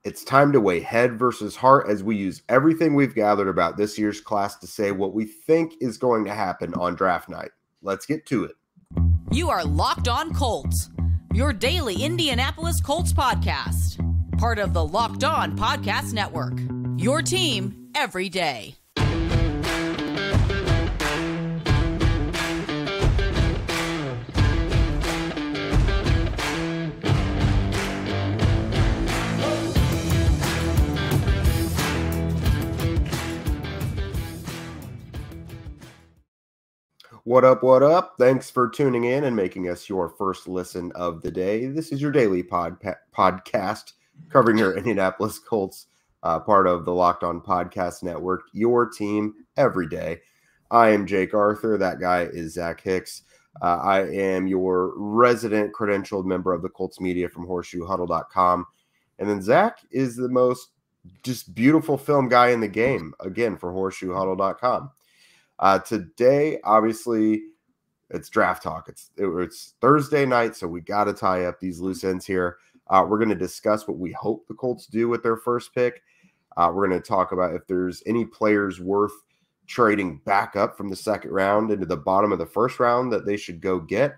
It's time to weigh head versus heart as we use everything we've gathered about this year's class to say what we think is going to happen on draft night. Let's get to it. You are Locked On Colts, your daily Indianapolis Colts podcast. Part of the Locked On Podcast Network, your team every day. What up, what up? Thanks for tuning in and making us your first listen of the day. This is your daily podcast covering your Indianapolis Colts, part of the Locked On Podcast Network, your team every day. I am Jake Arthur. That guy is Zach Hicks. I am your resident credentialed member of the Colts media from horseshoehuddle.com. And then Zach is the most just beautiful film guy in the game, again, for horseshoehuddle.com. Today, obviously, it's draft talk. It's Thursday night, so we got to tie up these loose ends here. We're going to discuss what we hope the Colts do with their first pick. We're going to talk about if there's any players worth trading back up from the second round into the bottom of the first round that they should go get.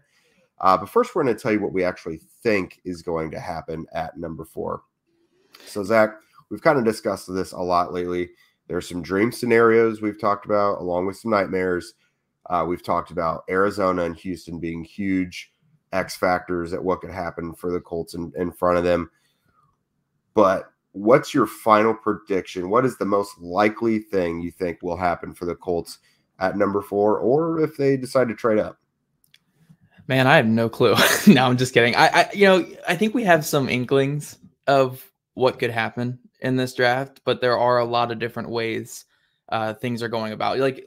But first, we're going to tell you what we actually think is going to happen at number 4. So, Zach, we've kind of discussed this a lot lately. There's some dream scenarios we've talked about, along with some nightmares. We've talked about Arizona and Houston being huge X factors at what could happen for the Colts in front of them. But what's your final prediction? What is the most likely thing you think will happen for the Colts at number 4, or if they decide to trade up? Man, I have no clue. No, I'm just kidding. I think we have some inklings of what could happen in this draft, but there are a lot of different ways things are going about. Like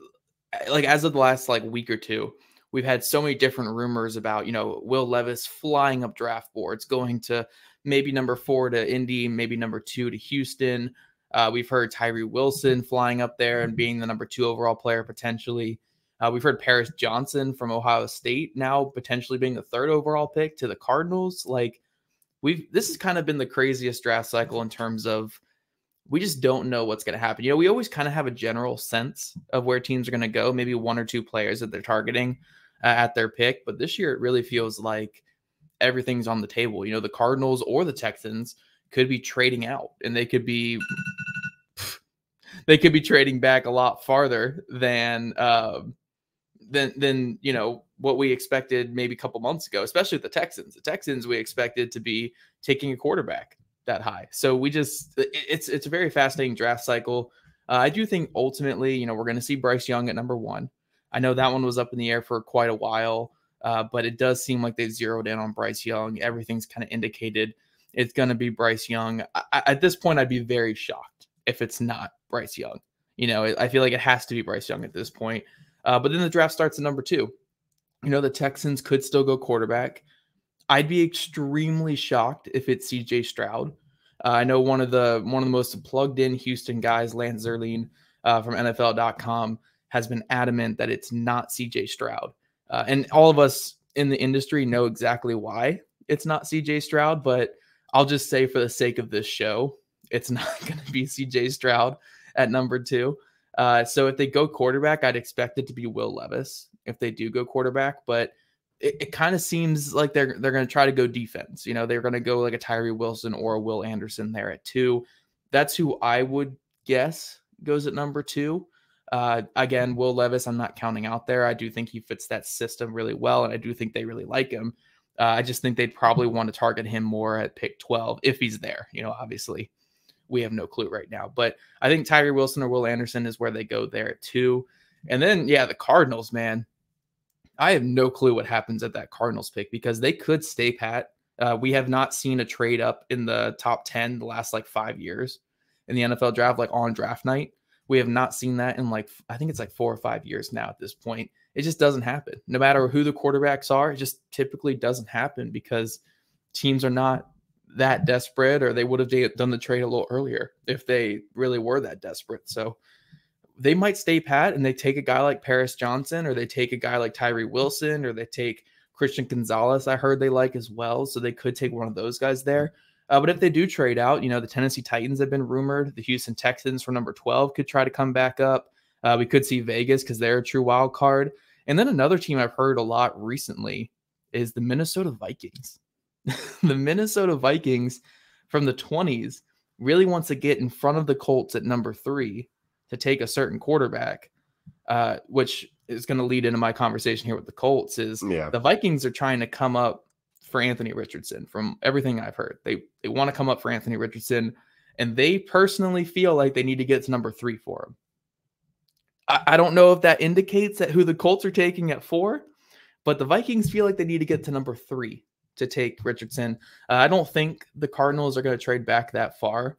as of the last week or two, we've had so many different rumors about, Will Levis flying up draft boards, going to maybe number 4 to Indy, maybe number 2 to Houston. We've heard Tyree Wilson flying up there and being the number 2 overall player potentially. We've heard Paris Johnson from Ohio State now potentially being the 3rd overall pick to the Cardinals. This has kind of been the craziest draft cycle in terms of we just don't know what's going to happen. We always kind of have a general sense of where teams are going to go, maybe 1 or 2 players that they're targeting at their pick. But this year, it really feels like everything's on the table. The Cardinals or the Texans could be trading out, and they could be trading back a lot farther than what we expected maybe a couple months ago, especially with the Texans. The Texans we expected to be taking a quarterback that high. So it's a very fascinating draft cycle. I do think ultimately, we're going to see Bryce Young at number 1. I know that one was up in the air for quite a while, but it does seem like they've zeroed in on Bryce Young. Everything's kind of indicated it's going to be Bryce Young. At this point, I'd be very shocked if it's not Bryce Young. I feel like it has to be Bryce Young at this point. But then the draft starts at number 2. The Texans could still go quarterback. I'd be extremely shocked if it's CJ Stroud. I know one of the most plugged in Houston guys, Lance Zierlein from NFL.com, has been adamant that it's not CJ Stroud. And all of us in the industry know exactly why it's not CJ Stroud, but I'll just say for the sake of this show, it's not going to be CJ Stroud at number 2. So if they go quarterback, I'd expect it to be Will Levis if they do go quarterback, but it kind of seems like they're going to try to go defense. They're going to go like a Tyree Wilson or a Will Anderson there at 2. That's who I would guess goes at number 2. Again, Will Levis, I'm not counting out there. I do think he fits that system really well, and I do think they really like him. I just think they'd probably want to target him more at pick 12 if he's there. Obviously we have no clue right now, but I think Tyree Wilson or Will Anderson is where they go there at 2. And then, the Cardinals, man, I have no clue what happens at that Cardinals pick because they could stay pat. We have not seen a trade up in the top 10 the last 5 years in the NFL draft, on draft night. We have not seen that in I think it's 4 or 5 years now at this point. It just doesn't happen. No matter who the quarterbacks are, it just typically doesn't happen because teams are not that desperate, or they would have done the trade a little earlier if they really were that desperate. So they might stay pat and they take a guy like Paris Johnson, or they take a guy like Tyree Wilson, or they take Christian Gonzalez. I heard they like as well. So they could take one of those guys there. But if they do trade out, the Tennessee Titans have been rumored. The Houston Texans for number 12 could try to come back up. We could see Vegas because they're a true wild card. And then another team I've heard a lot recently is the Minnesota Vikings. The Minnesota Vikings from the 20s really wants to get in front of the Colts at number 3 to take a certain quarterback, which is going to lead into my conversation here with the Colts is the Vikings are trying to come up for Anthony Richardson. From everything I've heard, they want to come up for Anthony Richardson, and they personally feel like they need to get to number 3 for him. I don't know if that indicates that who the Colts are taking at 4, but the Vikings feel like they need to get to number 3 to take Richardson. I don't think the Cardinals are going to trade back that far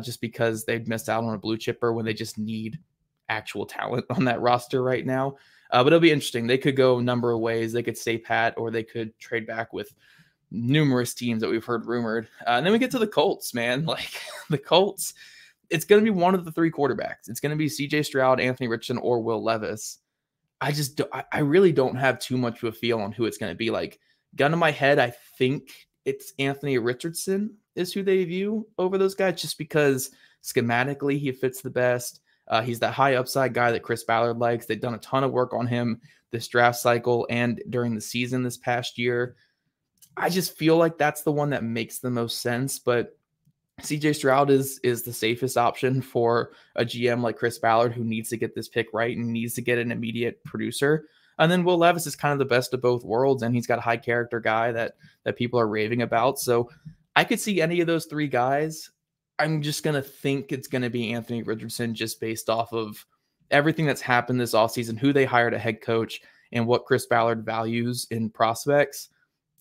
just because they've missed out on a blue chipper when they just need actual talent on that roster right now. But it'll be interesting. They could go a number of ways. They could stay pat, or they could trade back with numerous teams that we've heard rumored. And then we get to the Colts, man. Like the Colts, it's going to be one of the 3 quarterbacks. It's going to be CJ Stroud, Anthony Richardson, or Will Levis. I really don't have too much of a feel on who it's going to be. Like, gun to my head, I think it's Anthony Richardson is who they view over those guys, just because schematically he fits the best. He's that high upside guy that Chris Ballard likes. They've done a ton of work on him this draft cycle and during the season this past year. I just feel like that's the one that makes the most sense. But CJ Stroud is the safest option for a GM like Chris Ballard, who needs to get this pick right and needs to get an immediate producer. And then Will Levis is kind of the best of both worlds, and he's got a high character guy that people are raving about. So I could see any of those 3 guys. I'm just going to think it's going to be Anthony Richardson just based off of everything that's happened this offseason, who they hired a head coach, and what Chris Ballard values in prospects.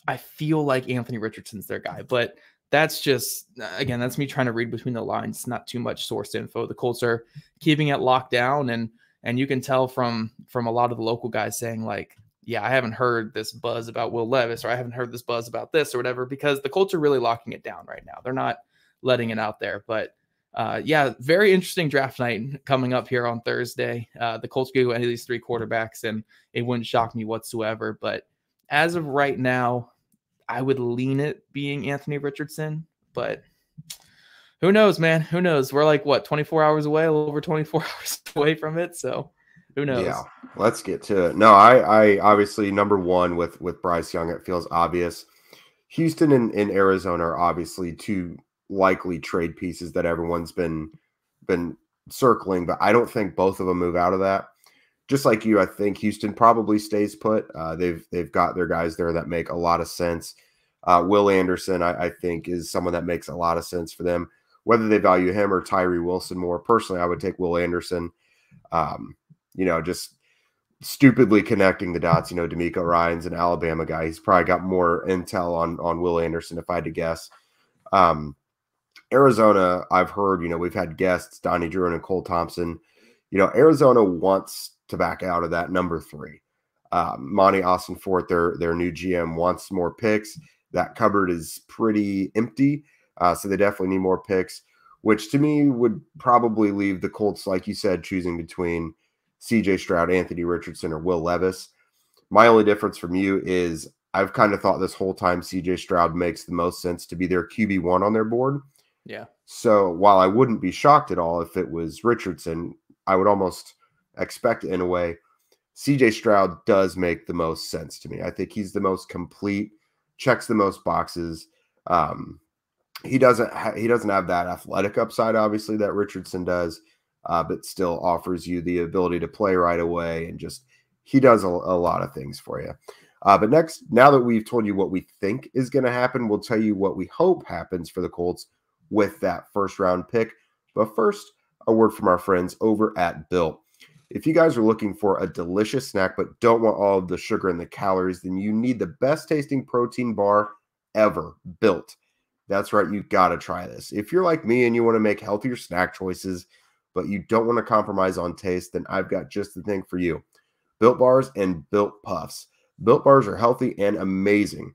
I feel like Anthony Richardson's their guy, but that's just, again, that's me trying to read between the lines. Not too much sourced info. The Colts are keeping it locked down, and you can tell from a lot of the local guys saying like, yeah, I haven't heard this buzz about Will Levis, or I haven't heard this buzz about this or whatever, because the Colts are really locking it down right now. They're not letting it out there. But very interesting draft night coming up here on Thursday. The Colts could go any of these 3 quarterbacks, and it wouldn't shock me whatsoever. But as of right now, I would lean it being Anthony Richardson. But who knows, man? Who knows? We're like, 24 hours away, a little over 24 hours away from it. So who knows? Yeah, let's get to it. No, I obviously, number 1 with Bryce Young, it feels obvious. Houston and Arizona are obviously 2 likely trade pieces that everyone's been circling, but I don't think both of them move out of that. Just like you, I think Houston probably stays put. They've got their guys there that make a lot of sense. Will Anderson, I think, is someone that makes a lot of sense for them. Whether they value him or Tyree Wilson more, personally, I would take Will Anderson. Just stupidly connecting the dots. D'Amico Ryan's an Alabama guy. He's probably got more intel on Will Anderson, if I had to guess. Arizona, I've heard, we've had guests, Donnie Drew and Cole Thompson. Arizona wants to back out of that number 3. Monty Austin-Fort, their new GM, wants more picks. That cupboard is pretty empty, so they definitely need more picks, which to me would probably leave the Colts, like you said, choosing between CJ Stroud, Anthony Richardson, or Will Levis. My only difference from you is I've kind of thought this whole time CJ Stroud makes the most sense to be their QB1 on their board. Yeah. So while I wouldn't be shocked at all if it was Richardson, I would almost expect it in a way. CJ Stroud does make the most sense to me. I think he's the most complete, checks the most boxes. He doesn't have that athletic upside, obviously, that Richardson does, but still offers you the ability to play right away, and just he does a lot of things for you. But next, now that we've told you what we think is going to happen, we'll tell you what we hope happens for the Colts with that first-round pick. But first, a word from our friends over at Built. If you guys are looking for a delicious snack but don't want all of the sugar and the calories, then you need the best-tasting protein bar ever, Built. That's right, you got to try this. If you're like me and you want to make healthier snack choices, but you don't want to compromise on taste, then I've got just the thing for you. Built Bars and Built Puffs. Built Bars are healthy and amazing.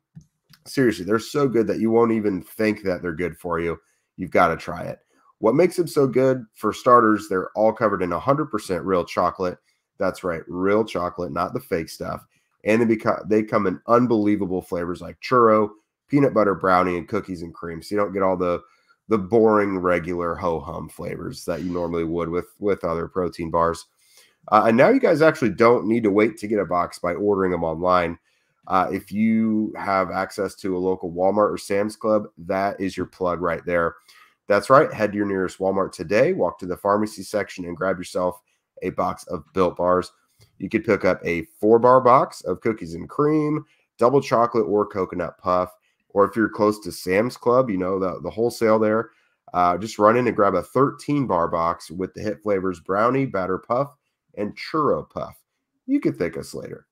Seriously, they're so good that you won't even think that they're good for you. You've got to try it. What makes them so good? For starters, they're all covered in 100% real chocolate. That's right, real chocolate, not the fake stuff. And they come in unbelievable flavors like churro, peanut butter brownie and cookies and cream. So you don't get all the boring regular ho-hum flavors that you normally would with other protein bars. And now you guys actually don't need to wait to get a box by ordering them online. If you have access to a local Walmart or Sam's Club, that is your plug right there. That's right. Head to your nearest Walmart today, walk to the pharmacy section, and grab yourself a box of Built Bars. You could pick up a 4-bar box of cookies and cream, double chocolate, or coconut puff. Or if you're close to Sam's Club, you know, the wholesale there, just run in and grab a 13-bar box with the hit flavors brownie, batter puff, and churro puff. You could thank us later.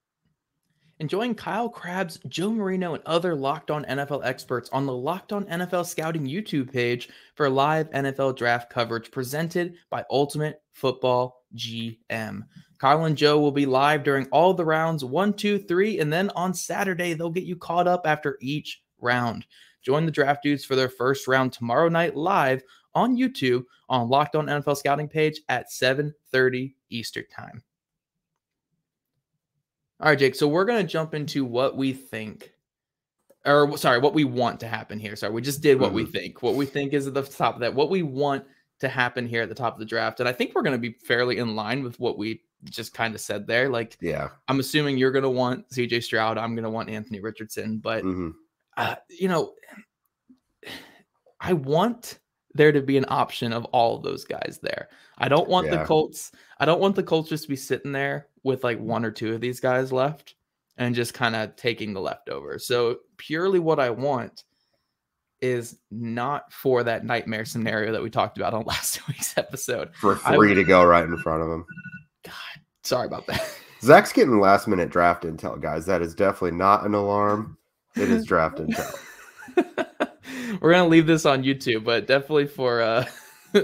And join Kyle Krabs, Joe Marino, and other Locked On NFL experts on the Locked On NFL Scouting YouTube page for live NFL draft coverage presented by Ultimate Football GM. Kyle and Joe will be live during all the rounds 1, 2, 3, and then on Saturday, they'll get you caught up after each round. Join the draft dudes for their first round tomorrow night live on YouTube on Locked On NFL Scouting page at 7:30 Eastern Time. All right, Jake, so we're going to jump into what we think, or sorry, what we want to happen here. Sorry, we just did what we think. What we think is at the top of that, what we want to happen here at the top of the draft. And I think we're going to be fairly in line with what we just kind of said there. Like, yeah, I'm assuming you're going to want CJ Stroud. I'm going to want Anthony Richardson. But, you know, I want there to be an option of all of those guys there. I don't want the Colts. I don't want the Colts just to be sitting there with like 1 or 2 of these guys left and just kind of taking the leftovers. So purely what I want is not for that nightmare scenario that we talked about on last week's episode. For 3 to go right in front of him. God, sorry about that. Zach's getting last minute draft intel, guys. That is definitely not an alarm. It is draft intel. We're going to leave this on YouTube, but definitely for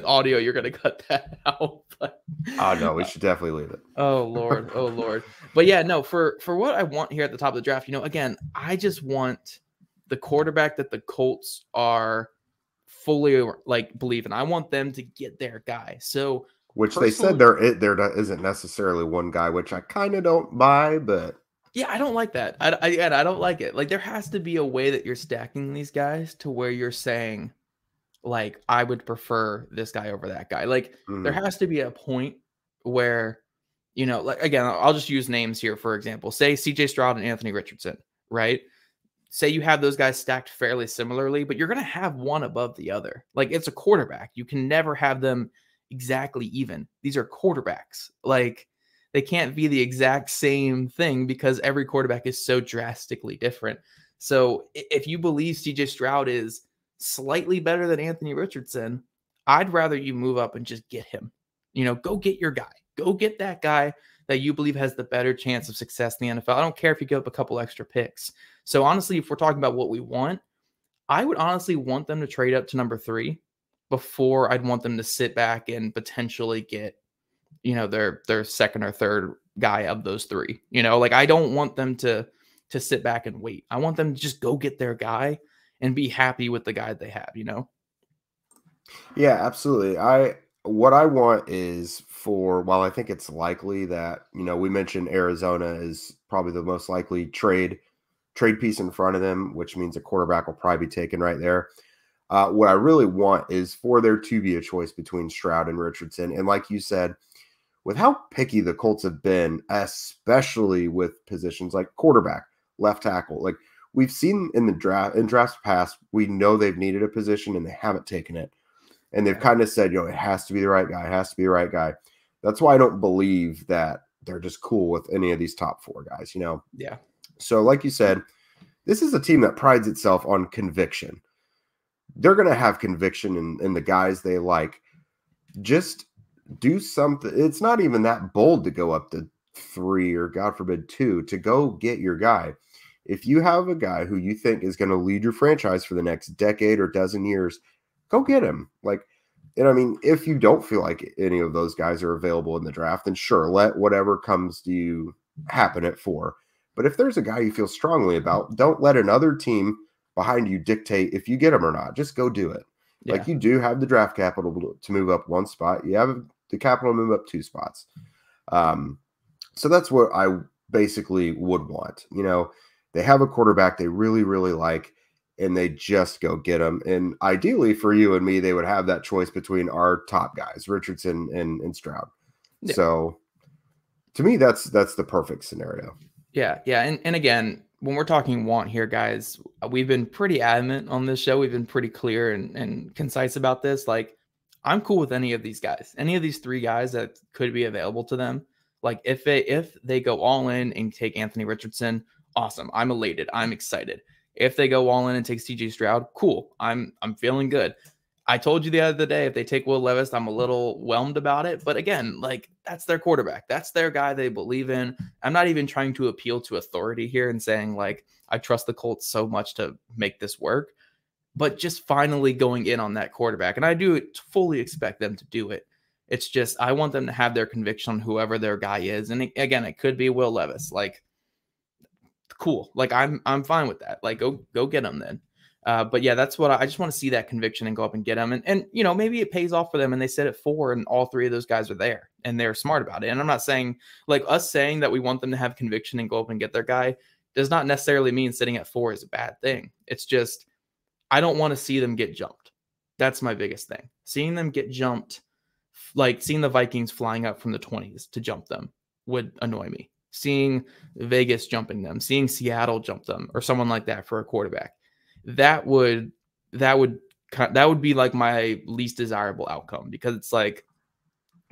audio, you're going to cut that out. But, oh, no, we should definitely leave it. Oh, Lord. Oh, Lord. But yeah, no, for what I want here at the top of the draft, you know, again, I just want the quarterback that the Colts are fully like believing. I want them to get their guy. So, which they said there isn't necessarily one guy, which I kind of don't buy, but yeah, I don't like that. I don't like it. Like, there has to be a way that you're stacking these guys to where you're saying, like, I would prefer this guy over that guy. Like, there has to be a point where, you know, like, again, I'll just use names here, for example. Say CJ Stroud and Anthony Richardson, right? Say you have those guys stacked fairly similarly, but you're going to have one above the other. Like, it's a quarterback. You can never have them exactly even. These are quarterbacks. Like, they can't be the exact same thing because every quarterback is so drastically different. So if you believe CJ Stroud is slightly better than Anthony Richardson, I'd rather you move up and just get him. You know, go get your guy. Go get that guy that you believe has the better chance of success in the NFL. I don't care if you give up a couple extra picks. So honestly, if we're talking about what we want, I would honestly want them to trade up to number 3 before I'd want them to sit back and potentially get, you know, their second or third guy of those 3. You know, like, I don't want them to sit back and wait. I want them to just go get their guy and be happy with the guy they have, you know? Yeah, absolutely. What I want is while I think it's likely that, you know, we mentioned Arizona is probably the most likely trade piece in front of them, which means a quarterback will probably be taken right there. What I really want is for there to be a choice between Stroud and Richardson. And like you said, with how picky the Colts have been, especially with positions like quarterback, left tackle, like we've seen in drafts past, we know they've needed a position and they haven't taken it. And they've kind of said, you know, it has to be the right guy. It has to be the right guy. That's why I don't believe that they're just cool with any of these top 4 guys, you know? Yeah. So like you said, this is a team that prides itself on conviction. They're going to have conviction in the guys they like. Just do something. It's not even that bold to go up to 3 or God forbid 2 to go get your guy. If you have a guy who you think is going to lead your franchise for the next decade or dozen years, go get him. Like, and I mean, if you don't feel like any of those guys are available in the draft, then sure, let whatever comes to you happen at 4. But if there's a guy you feel strongly about, don't let another team behind you dictate if you get him or not. Just go do it. Yeah. Like, you do have the draft capital to move up 1 spot. You have the capital to move up 2 spots. So that's what I basically would want. You know, they have a quarterback they really, really like. and they just go get them. And ideally for you and me, they would have that choice between our top guys, Richardson and Stroud. Yeah. So to me, that's the perfect scenario. Yeah. And again, when we're talking want here, guys, we've been pretty adamant on this show. We've been pretty clear and concise about this. Like, I'm cool with any of these guys, any of these 3 guys that could be available to them. Like, if they go all in and take Anthony Richardson, awesome. I'm elated. I'm excited. If they go all in and take CJ Stroud, cool. I'm feeling good. I told you the other day, if they take Will Levis, I'm a little whelmed about it. But again, like, that's their quarterback. That's their guy they believe in. I'm not even trying to appeal to authority here and saying, like, I trust the Colts so much to make this work. But just finally going in on that quarterback. And I do fully expect them to do it. It's just, I want them to have their conviction on whoever their guy is. And again, it could be Will Levis. Like, cool. Like, I'm fine with that. Like, go get him then. But yeah, that's what I just want to see, that conviction and go up and get them. And you know, maybe it pays off for them and they sit at 4 and all 3 of those guys are there and they're smart about it. And I'm not saying, like, us saying that we want them to have conviction and go up and get their guy does not necessarily mean sitting at 4 is a bad thing. It's just, I don't want to see them get jumped. That's my biggest thing. Seeing them get jumped, like seeing the Vikings flying up from the 20s to jump them would annoy me. Seeing Vegas jumping them, seeing Seattle jump them or someone like that for a quarterback. That would be like my least desirable outcome, because it's like,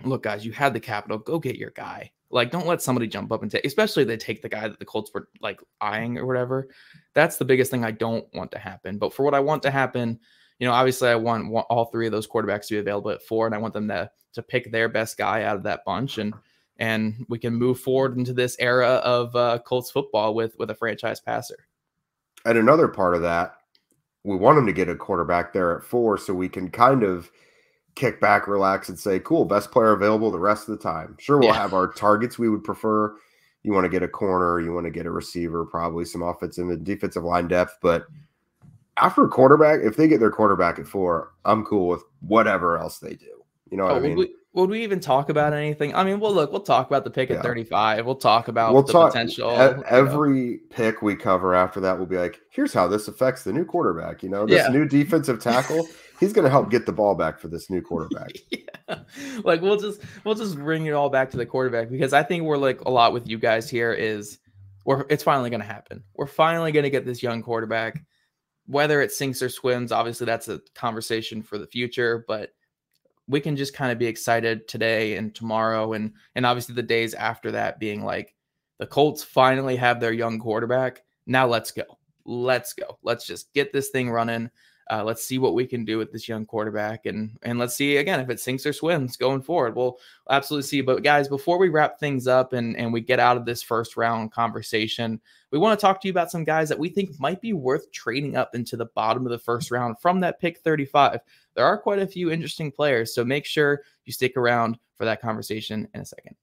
look, guys, you had the capital, go get your guy. Like, don't let somebody jump up and take, especially if they take the guy that the Colts were like eyeing or whatever. That's the biggest thing I don't want to happen. But for what I want to happen, you know, obviously I want all 3 of those quarterbacks to be available at 4, and I want them to pick their best guy out of that bunch, and we can move forward into this era of Colts football with a franchise passer. And another part of that, we want them to get a quarterback there at 4 so we can kind of kick back, relax, and say, cool, best player available the rest of the time. Sure, we'll have our targets we would prefer. You want to get a corner, you want to get a receiver, probably some offensive and defensive line depth. But after a quarterback, if they get their quarterback at 4, I'm cool with whatever else they do. You know what I mean? Would we even talk about anything? I mean, well, look, we'll talk about the pick at 35. We'll talk about the potential. Every pick we cover after that will be like, here's how this affects the new quarterback. You know, this new defensive tackle, he's going to help get the ball back for this new quarterback. Like, we'll just bring it all back to the quarterback, because I think we're like a lot with you guys here is it's finally going to happen. We're finally going to get this young quarterback, whether it sinks or swims. Obviously, that's a conversation for the future, but we can just kind of be excited today and tomorrow and obviously the days after that, being like, the Colts finally have their young quarterback. Now let's go. Let's just get this thing running. Let's see what we can do with this young quarterback, and let's see again if it sinks or swims going forward. We'll absolutely see. But guys, before we wrap things up and we get out of this first round conversation, we want to talk to you about some guys that we think might be worth trading up into the bottom of the first round from that pick 35. There are quite a few interesting players, so make sure you stick around for that conversation in a second.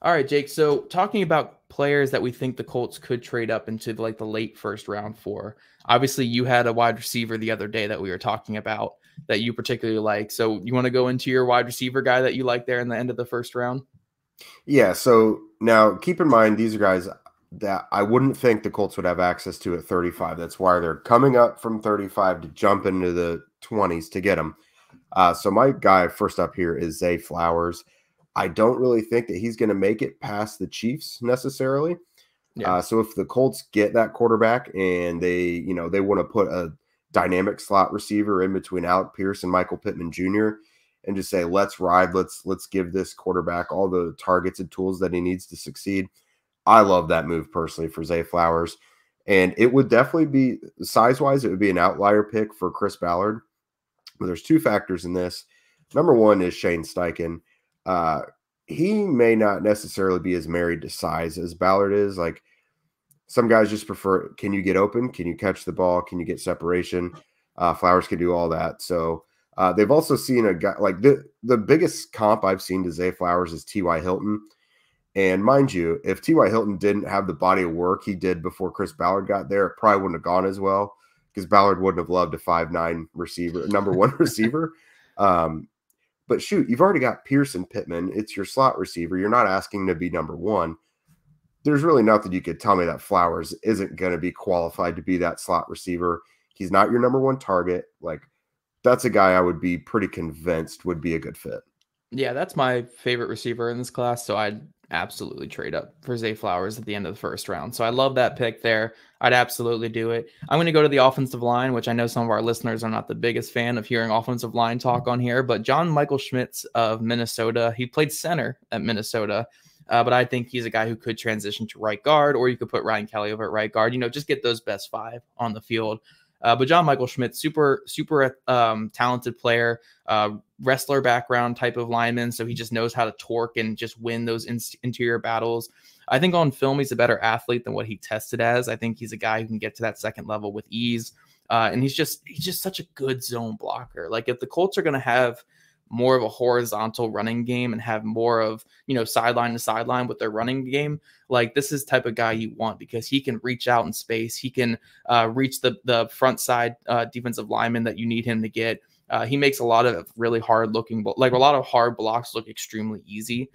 All right, Jake. So talking about players that we think the Colts could trade up into like the late first round for. Obviously, you had a wide receiver the other day that we were talking about that you particularly like. So you want to go into your wide receiver guy that you like there in the end of the first round? Yeah. So now keep in mind, these are guys that I wouldn't think the Colts would have access to at 35. That's why they're coming up from 35 to jump into the 20s to get them. So my guy first up here is Zay Flowers. I don't really think that he's going to make it past the Chiefs necessarily. Yeah. So if the Colts get that quarterback and they want to put a dynamic slot receiver in between Alec Pierce and Michael Pittman Jr. and just say, let's ride, let's give this quarterback all the targets and tools that he needs to succeed. I love that move personally for Zay Flowers. And it would definitely be, size-wise, it would be an outlier pick for Chris Ballard. But there's 2 factors in this. Number one is Shane Steichen. He may not necessarily be as married to size as Ballard is. Like, some guys just prefer, can you get open? Can you catch the ball? Can you get separation? Flowers can do all that. So they've also seen a guy, like the biggest comp I've seen to Zay Flowers is T.Y. Hilton. And mind you, if T.Y. Hilton didn't have the body of work he did before Chris Ballard got there, it probably wouldn't have gone as well, because Ballard wouldn't have loved a 5'9" receiver, number 1 receiver. But shoot, you've already got Pierce and Pittman. It's your slot receiver. You're not asking to be number 1. there's really nothing you could tell me that Flowers isn't going to be qualified to be that slot receiver. He's not your number one target. Like, that's a guy I would be pretty convinced would be a good fit. Yeah, that's my favorite receiver in this class, so I'd absolutely trade up for Zay Flowers at the end of the first round. So I love that pick there. I'd absolutely do it. I'm going to go to the offensive line, which I know some of our listeners are not the biggest fan of hearing offensive line talk on here, but John Michael Schmitz of Minnesota, he played center at Minnesota, but I think he's a guy who could transition to right guard, or you could put Ryan Kelly over at right guard, just get those best 5 on the field. But John Michael Schmitz, super talented player, wrestler background type of lineman. So he just knows how to torque and just win those interior battles. I think on film, he's a better athlete than what he tested as. I think he's a guy who can get to that second level with ease. And he's just such a good zone blocker. Like, if the Colts are going to have more of a horizontal running game and have more of, sideline to sideline with their running game, like, this is the type of guy you want, because he can reach out in space. He can reach the front side defensive lineman that you need him to get. He makes a lot of really hard looking, like a lot of hard blocks look extremely easy.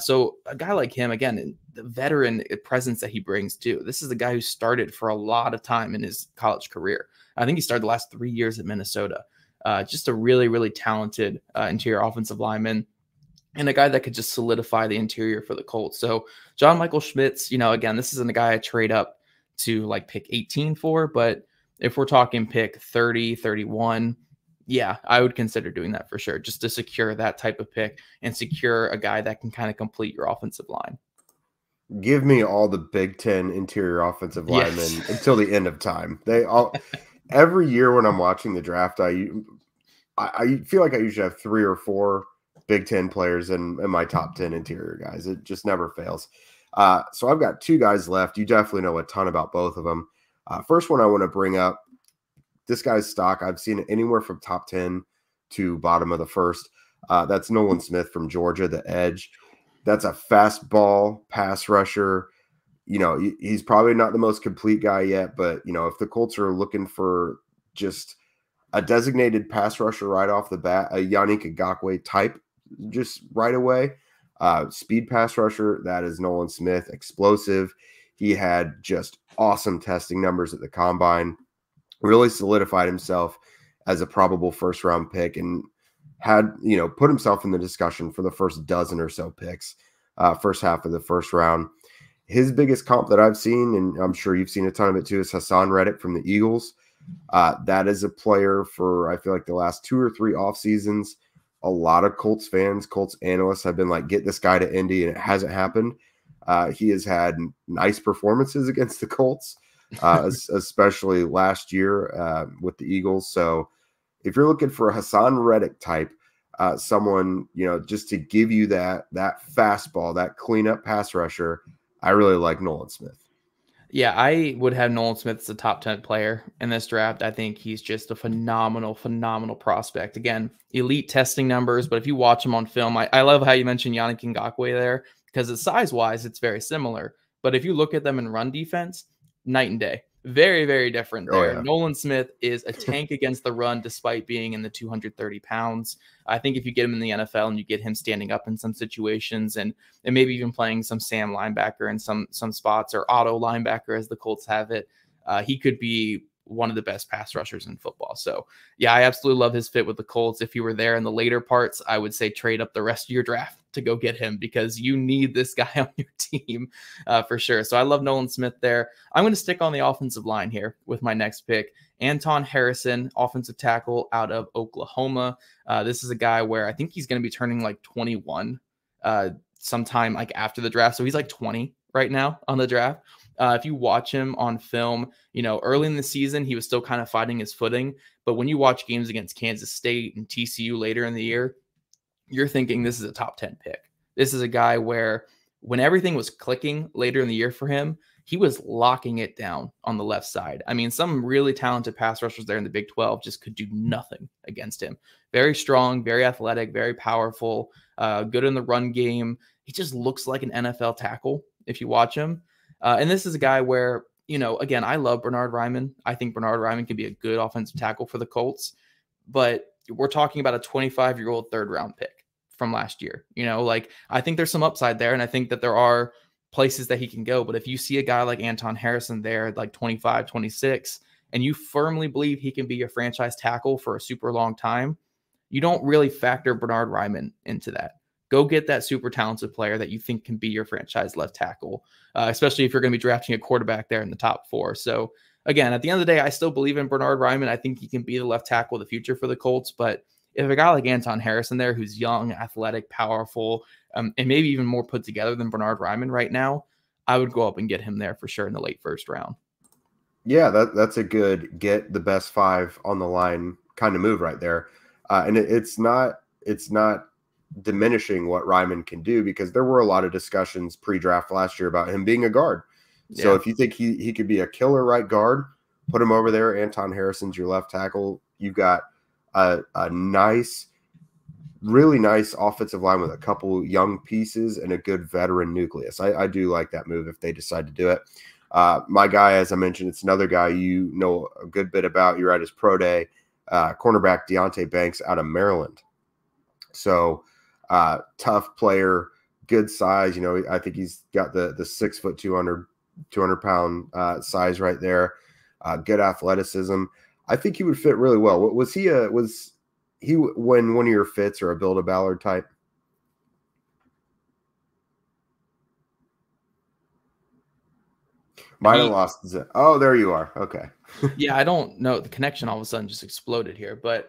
So a guy like him, again, the veteran presence that he brings too. This is a guy who started for a lot of time in his college career. I think he started the last 3 years at Minnesota. Just a really, really talented interior offensive lineman, and a guy that could just solidify the interior for the Colts. So John Michael Schmitz, again, this isn't a guy I trade up to like pick 18 for, but if we're talking pick 30, 31, yeah, I would consider doing that for sure, just to secure that type of pick and secure a guy that can kind of complete your offensive line. Give me all the Big Ten interior offensive linemen until the end of time. They all every year when I'm watching the draft, I feel like I usually have 3 or 4 Big Ten players in my top 10 interior guys. It just never fails. So I've got 2 guys left. You definitely know a ton about both of them. First one I want to bring up, this guy's stock, I've seen it anywhere from top 10 to bottom of the first. That's Nolan Smith from Georgia, the edge. That's a fastball pass rusher. He's probably not the most complete guy yet, but, if the Colts are looking for just a designated pass rusher right off the bat, a Yannick Ngakoue type, just right away, speed pass rusher, that is Nolan Smith. Explosive. He had just awesome testing numbers at the combine, really solidified himself as a probable first round pick, and had, put himself in the discussion for the first dozen or so picks, first half of the first round. His biggest comp that I've seen, and I'm sure you've seen a ton of it too, is Hassan Reddick from the Eagles. That is a player for, I feel like, the last 2 or 3 off seasons. A lot of Colts fans, Colts analysts have been like, get this guy to Indy, and it hasn't happened. He has had nice performances against the Colts, especially last year with the Eagles. So if you're looking for a Hassan Reddick type, someone, just to give you that fastball, that cleanup pass rusher, I really like Nolan Smith. Yeah, I would have Nolan Smith as a top 10 player in this draft. I think he's just a phenomenal prospect. Again, elite testing numbers, but if you watch him on film, I love how you mentioned Yannick Ngakoue there, because size-wise, it's very similar. But if you look at them in run defense, night and day. Very, very different there. Yeah. Nolan Smith is a tank against the run, despite being in the 230 pounds. I think if you get him in the NFL and you get him standing up in some situations, and maybe even playing some Sam linebacker in some spots, or auto linebacker as the Colts have it, he could be one of the best pass rushers in football. So yeah, I absolutely love his fit with the Colts. If he were there in the later parts, I would say trade up the rest of your draft to go get him, because you need this guy on your team for sure. So I love Nolan Smith there. I'm going to stick on the offensive line here with my next pick. Anton Harrison, offensive tackle out of Oklahoma. This is a guy where I think he's going to be turning like 21 sometime like after the draft. So he's like 20 right now on the draft. If you watch him on film, early in the season, he was still kind of finding his footing. But when you watch games against Kansas State and TCU later in the year, you're thinking this is a top 10 pick. This is a guy where when everything was clicking later in the year for him, he was locking it down on the left side. I mean, some really talented pass rushers there in the Big 12 just could do nothing against him. Very strong, very athletic, very powerful, good in the run game. He just looks like an NFL tackle if you watch him. And this is a guy where, again, I love Bernhard Raimann. I think Bernhard Raimann can be a good offensive tackle for the Colts, but we're talking about a 25-year-old third-round pick from last year. I think there's some upside there, and I think that there are places that he can go. But if you see a guy like Anton Harrison there at like 25, 26, and you firmly believe he can be your franchise tackle for a super long time, you don't really factor Bernhard Raimann into that. Go get that super talented player that you think can be your franchise left tackle, especially if you're going to be drafting a quarterback there in the top 4. So again, at the end of the day, I still believe in Bernhard Raimann. I think he can be the left tackle of the future for the Colts. But if a guy like Anton Harrison there, who's young, athletic, powerful, and maybe even more put together than Bernhard Raimann right now, I would go up and get him there for sure in the late first round. Yeah, that's a good get the best 5 on the line kind of move right there. And it's not diminishing what Raimann can do, because there were a lot of discussions pre-draft last year about him being a guard. So if you think he could be a killer right guard, put him over there. Anton Harrison's your left tackle. You've got a nice, really nice offensive line with a couple young pieces and a good veteran nucleus. I do like that move if they decide to do it. My guy, as I mentioned, it's another guy you know a good bit about. You're at his pro day, cornerback Deonte Banks out of Maryland. So tough player, good size. You know, I think he's got the 6 foot 200 pound size right there. Good athleticism. I think he would fit really well. Was he when one of your fits or a Build-A-Ballard type? Might have lost. Oh, there you are. Okay. Yeah, I don't know. The connection all of a sudden just exploded here, but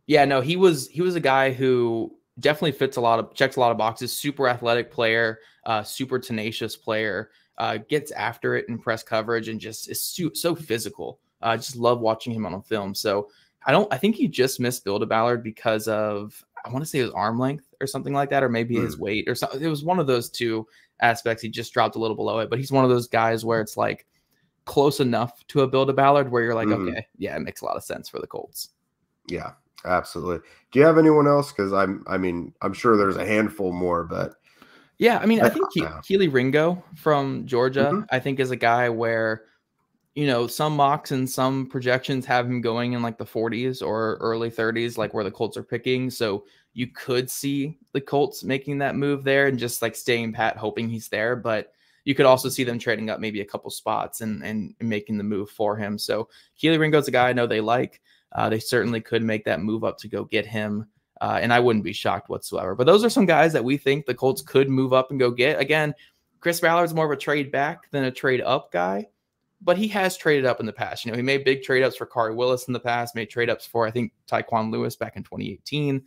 yeah, no, he was a guy who definitely checks a lot of boxes. Super athletic player, super tenacious player, gets after it in press coverage and just is so physical. I just love watching him on film. So I think he just missed Build-A-Ballard because of, I want to say his arm length or something like that, or maybe his weight or something. It was one of those two aspects. He just dropped a little below it, but he's one of those guys where it's like close enough to a Build-A-Ballard where you're like, okay, yeah, it makes a lot of sense for the Colts. Yeah, absolutely. Do you have anyone else? Because I'm sure there's a handful more, but yeah, I mean, I think Keely Ringo from Georgia, I think is a guy where, you know, some mocks and some projections have him going in like the 40s or early 30s, like where the Colts are picking. So you could see the Colts making that move there and just like staying pat, hoping he's there. But you could also see them trading up maybe a couple spots and making the move for him. So Keely Ringo's a guy I know they like. They certainly could make that move up to go get him. And I wouldn't be shocked whatsoever. But those are some guys that we think the Colts could move up and go get. Again, Chris Ballard's more of a trade back than a trade up guy, but he has traded up in the past. You know, he made big trade ups for Kari Willis in the past, made trade ups for, I think, Tyquan Lewis back in 2018.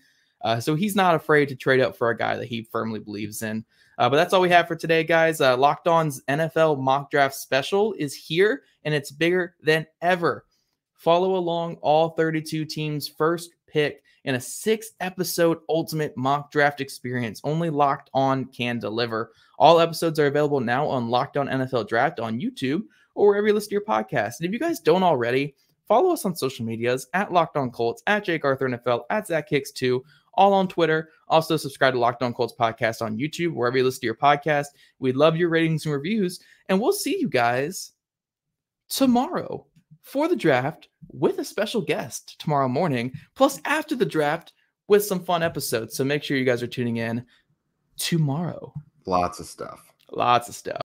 So he's not afraid to trade up for a guy that he firmly believes in. But that's all we have for today, guys. Locked On's NFL mock draft special is here, and it's bigger than ever. Follow along all 32 teams' first pick in a 6-episode ultimate mock draft experience. Only Locked On can deliver. All episodes are available now on Locked On NFL Draft on YouTube or wherever you listen to your podcast. And if you guys don't already, follow us on social medias at Locked On Colts, at Jake Arthur NFL, at Zach Hicks2, all on Twitter. Also subscribe to Locked On Colts podcast on YouTube, wherever you listen to your podcast. We'd love your ratings and reviews. And we'll see you guys tomorrow for the draft with a special guest tomorrow morning, plus after the draft with some fun episodes. So make sure you guys are tuning in tomorrow. Lots of stuff.